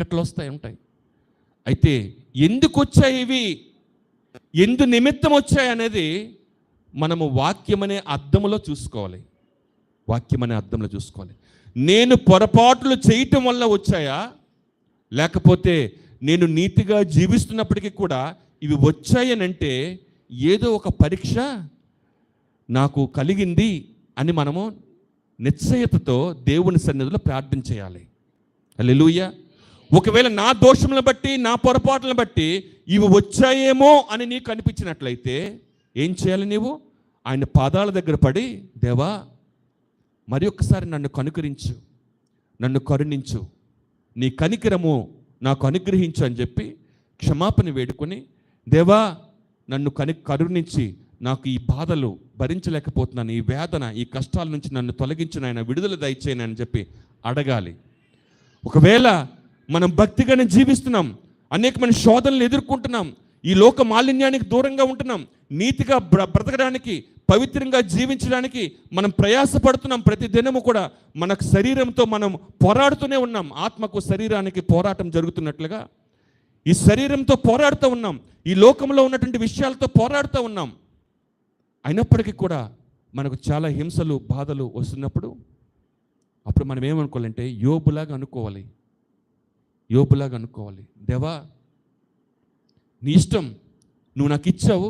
ఇక్కట్లు ఉంటాయి. అయితే ఎందుకు వచ్చాయి ఇవి, ఎందు నిమిత్తం వచ్చాయి అనేది మనము వాక్యం అనే అద్దంలో చూసుకోవాలి. వాక్యం అనే అద్దంలో చూసుకోవాలి. నేను పొరపాట్లు చేయటం వల్ల వచ్చాయా, లేకపోతే నేను నీతిగా జీవిస్తున్నప్పటికీ కూడా ఇవి వచ్చాయనంటే ఏదో ఒక పరీక్ష నాకు కలిగింది అని మనము నిశ్చయతతో దేవుని సన్నిధిలో ప్రార్థన చేయాలి. హల్లెలూయా. ఒకవేళ నా దోషములను బట్టి, నా పొరపాట్లను బట్టి ఇవి వచ్చాయేమో అని నీకు అనిపించినట్లయితే ఏం చేయాలి? నీవు ఆయన పాదాల దగ్గర పడి, దేవా మరి ఒక్కసారి నన్ను కనుకరించు, నన్ను కరుణించు, నీ కనికరము నాకు అనుగ్రహించు అని చెప్పి క్షమాపణ వేడుకొని, దేవా నన్ను కరుణించి నాకు ఈ బాధలు భరించలేకపోతున్నాను, ఈ వేదన, ఈ కష్టాల నుంచి నన్ను తొలగించిన ఆయన విడుదల దయచేయను అని చెప్పి అడగాలి. ఒకవేళ మనం భక్తిగానే జీవిస్తున్నాం, అనేకమైన శోధనలు ఎదుర్కొంటున్నాం, ఈ లోక మాలిన్యానికి దూరంగా ఉంటున్నాం, నీతిగా బ్రతకడానికి, పవిత్రంగా జీవించడానికి మనం ప్రయాసపడుతున్నాం. ప్రతి దినము కూడా మన శరీరంతో మనం పోరాడుతూనే ఉన్నాం. ఆత్మకు శరీరానికి పోరాటం జరుగుతున్నట్లుగా ఈ శరీరంతో పోరాడుతూ ఉన్నాం, ఈ లోకంలో ఉన్నటువంటి విషయాలతో పోరాడుతూ ఉన్నాం. అయినప్పటికీ కూడా మనకు చాలా హింసలు, బాధలు వస్తున్నప్పుడు అప్పుడు మనం ఏమనుకోవాలంటే యోబులాగా అనుకోవాలి. యోబులాగా అనుకోవాలి, దేవా నీ ఇష్టం, నువ్వు నాకు ఇచ్చావు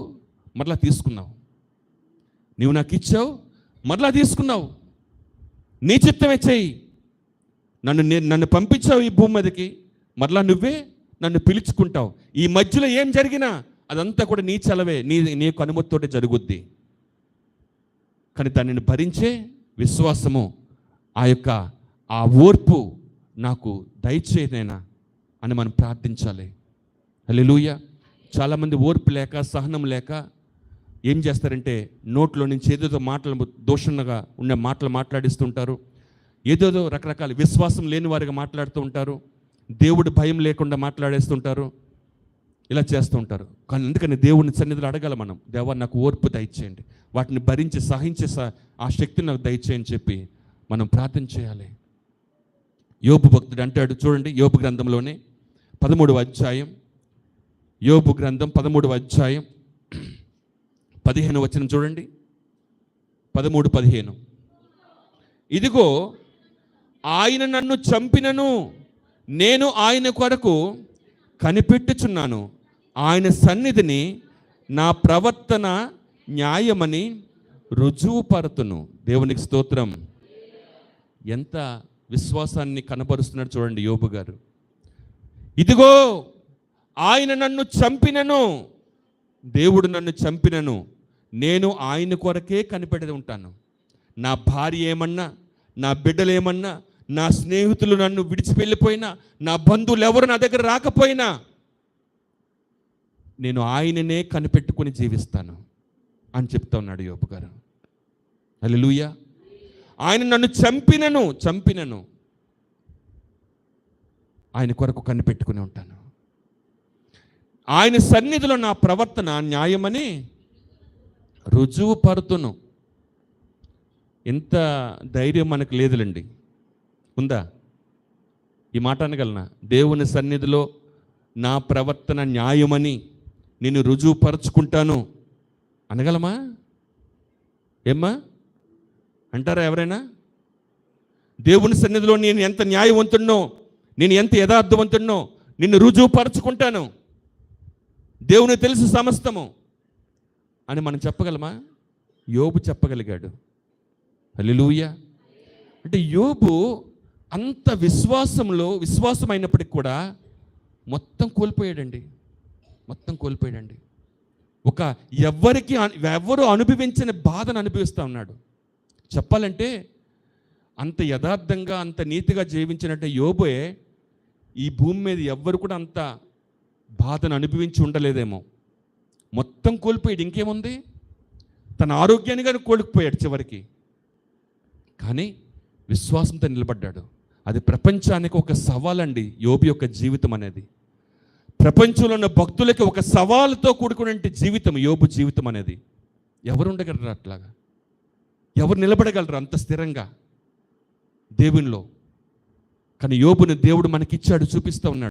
మరలా తీసుకున్నావు, నువ్వు నాకు ఇచ్చావు మరలా తీసుకున్నావు, నీ చిత్తమే చెయ్యి, నన్ను పంపించావు ఈ భూమి మీదకి, మరలా నువ్వే నన్ను పిలుచుకుంటావు. ఈ మధ్యలో ఏం జరిగినా అదంతా కూడా నీ చలవే, నీ అనుమతితోటే జరుగుద్ది. కానీ దానిని భరించే విశ్వాసము, ఆ ఓర్పు నాకు దయచేయనైనా అని మనం ప్రార్థించాలి. హల్లెలూయా. చాలామంది ఓర్పు లేక, సహనం లేక ఏం చేస్తారంటే నోట్లో నుంచి ఏదేదో మాటలు, దోషంగా ఉండే మాటలు మాట్లాడిస్తుంటారు, ఏదేదో రకరకాల విశ్వాసం లేని వారిగా మాట్లాడుతూ ఉంటారు, దేవుడు భయం లేకుండా మాట్లాడేస్తుంటారు, ఇలా చేస్తూ ఉంటారు. కానీ అందుకని దేవుని సన్నిధిలో అడగాలి మనం, దేవా నాకు ఓర్పు దయచేయండి, వాటిని భరించి సహించే ఆ శక్తిని నాకు దయచేయని చెప్పి మనం ప్రార్థన చేయాలి. యోబు భక్తుడు అంటాడు చూడండి, యోబు గ్రంథంలోనే 13వ అధ్యాయం, యోబు గ్రంథం 13వ అధ్యాయం 15వ వచనం చూడండి. 13:15 ఇదిగో ఆయన నన్ను చంపినను నేను ఆయన కొరకు కనిపెట్టుచున్నాను, ఆయన సన్నిధిని నా ప్రవర్తన న్యాయమని రుజువుపరతును. దేవునికి స్తోత్రం. ఎంత విశ్వాసాన్ని కనపరుస్తున్నాడు చూడండి యోబు గారు. ఇదిగో ఆయన నన్ను చంపినను, దేవుడు నన్ను చంపినను, నేను ఆయన కొరకే కనిపెట్టి ఉంటాను. నా భార్య ఏమన్నా, నా బిడ్డలు ఏమన్నా, నా స్నేహితులు నన్ను విడిచి వెళ్ళిపోయినా, నా బంధువులు ఎవరు నా దగ్గర రాకపోయినా నేను ఆయననే కనిపెట్టుకుని జీవిస్తాను అని చెప్తా ఉన్నాడు యోబు గారు. హల్లెలూయా. ఆయన నన్ను చంపినను ఆయన కొరకు కనిపెట్టుకుని ఉంటాను, ఆయన సన్నిధిలో నా ప్రవర్తన న్యాయమని రుజువుపరుతును. ఎంత ధైర్యం మనకు లేదులండి. ఉందా? ఈ మాట అనగలనా? దేవుని సన్నిధిలో నా ప్రవర్తన న్యాయమని నేను రుజువుపరుచుకుంటాను అనగలమా? ఏమ్మా అంటారా ఎవరైనా? దేవుని సన్నిధిలో నేను ఎంత న్యాయవంతుడినో, నేను ఎంత యథార్థవంతుడినో నిన్ను రుజువుపరుచుకుంటాను, దేవుని తెలుసు సమస్తము అని మనం చెప్పగలమా? యోబు చెప్పగలిగాడు. హల్లెలూయా. అంటే యోబు అంత విశ్వాసమైనప్పటికి కూడా మొత్తం కోల్పోయాడండి. ఎవరు అనుభవించిన బాధను అనుభవిస్తూ ఉన్నాడు. చెప్పాలంటే అంత యథార్థంగా, అంత నీతిగా జీవించినట్టే యోబే ఈ భూమి మీద ఎవ్వరు కూడా అంత బాధను అనుభవించి ఉండలేదేమో. మొత్తం కోల్పోయాడు. ఇంకేముంది? తన ఆరోగ్యాన్ని కానీ కోల్పోయాడు చివరికి. కానీ విశ్వాసంతో నిలబడ్డాడు. అది ప్రపంచానికి ఒక సవాలండి యోబు యొక్క జీవితం అనేది. ప్రపంచంలో ఉన్న భక్తులకి ఒక సవాలుతో కూడుకునే జీవితం యోబు జీవితం అనేది. ఎవరు ఉండగలరు అట్లాగా? ఎవరు నిలబడగలరు అంత స్థిరంగా దేవునిలో? కానీ యోబుని దేవుడు మనకిచ్చాడు, చూపిస్తూ ఉన్నాడు.